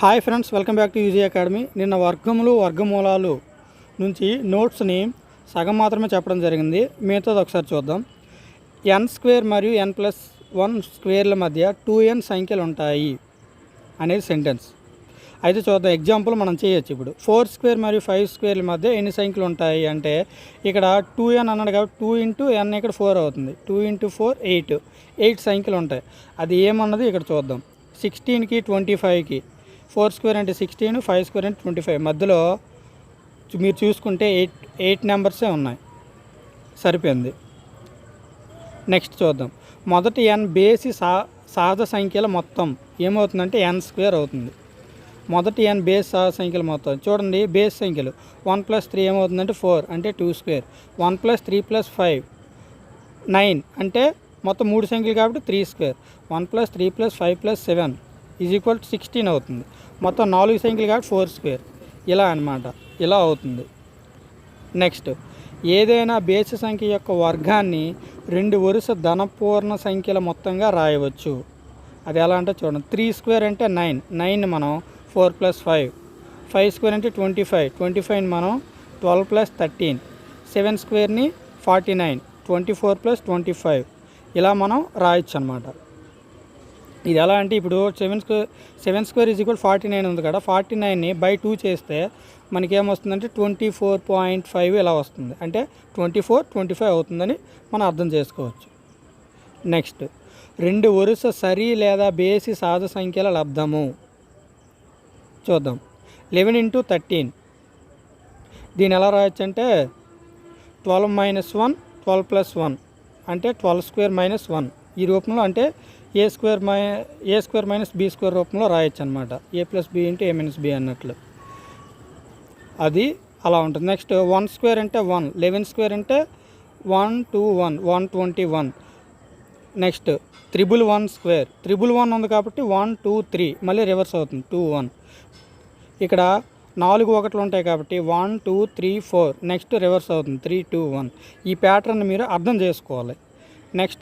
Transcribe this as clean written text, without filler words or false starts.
Hi friends, welcome back to UG academy. నిన్న వర్గములు వర్గమూలాలు నుంచి నోట్స్ని సగం మాత్రమే చెప్పడం జరిగింది. మిగతాది ఒకసారి చూద్దాం. ఎన్ స్క్వేర్ మరియు n+1 స్క్వేర్ల మధ్య 2n సంఖ్యలు ఉంటాయి అనేది సెంటెన్స్. అయితే చూద్దాం, ఎగ్జాంపుల్ మనం చేయొచ్చు. ఇప్పుడు 4 స్క్వేర్ మరియు 5 స్క్వేర్ల మధ్య ఎన్ని సంఖ్యలు ఉంటాయి అంటే, ఇక్కడ 2n అన్నాడు కాబట్టి 2 ఇంటూ n ఇక్కడ 4 అవుతుంది. 2 ఇంటూ 4 8 సంఖ్యలు ఉంటాయి. అది ఏమన్నది ఇక్కడ చూద్దాం. 16కి 25కి 4 స్క్వేర్ అంటే 16, 5 స్క్వేర్ అంటే 25 మధ్యలో మీరు చూసుకుంటే 8 నెంబర్సే ఉన్నాయి. సరిపోయింది. నెక్స్ట్ చూద్దాం. మొదటి n బేసి సహజ సంఖ్యల మొత్తం ఏమవుతుందంటే n స్క్వేర్ అవుతుంది. మొదటి n బేస్ సహజ సంఖ్యల మొత్తం చూడండి. బేస్ సంఖ్యలు 1 + 3 ఏమవుతుందంటే 4 అంటే 2 స్క్వేర్. 1 + 3 + 5 9 అంటే మొత్తం 3 సంఖ్యలు కాబట్టి 3 స్క్వేర్. 1 + 3 + 5 + 7 = 16 అవుతుంది. మొత్తం 4 సంఖ్యలు కాబట్టి 4 స్క్వేర్. ఇలా అన్నమాట, ఇలా అవుతుంది. నెక్స్ట్, ఏదైనా బేసి సంఖ్య యొక్క వర్గాన్ని 2 వరుస ధనపూర్ణ సంఖ్యల మొత్తంగా రాయవచ్చు. అది ఎలా అంటే చూడండి. 3 స్క్వేర్ అంటే 9, 9 మనం 4 + 5. 5 స్క్వేర్ అంటే 25, 25 మనం 12 + 13. 7 స్క్వేర్ని 49, 24 + 25 ఇలా మనం రాయొచ్చు అనమాట. ఇది ఎలా అంటే ఇప్పుడు 7 స్క్వేర్ = 49 ఉంది కదా, 49ని బై 2 చేస్తే మనకేమొస్తుందంటే 24.5 ఇలా వస్తుంది. అంటే 24, 25 అవుతుందని మనం అర్థం చేసుకోవచ్చు. నెక్స్ట్, 2 వరుస సరి లేదా బేసి సహజ సంఖ్యల లబ్ధము చూద్దాం. 11 × 13 దీన్ని ఎలా రాయొచ్చు అంటే 12 - 1 12 + 1 అంటే 12 స్క్వేర్ - 1 ఈ రూపంలో, అంటే a స్క్వేర్ - b స్క్వేర్ రూపంలో రాయొచ్చు అనమాట. a + b × a - b అన్నట్లు అది అలా ఉంటుంది. నెక్స్ట్, 1 స్క్వేర్ అంటే 1, 11 స్క్వేర్ అంటే 121, 121. నెక్స్ట్, 111 స్క్వేర్, 111 ఉంది కాబట్టి 1 2 3 మళ్ళీ రివర్స్ అవుతుంది 2 1. ఇక్కడ 4 ఒకట్లు ఉంటాయి కాబట్టి 1 2 3 4 నెక్స్ట్ రివర్స్ అవుతుంది 3 2 1. ఈ ప్యాటర్న్ మీరు అర్థం చేసుకోవాలి. నెక్స్ట్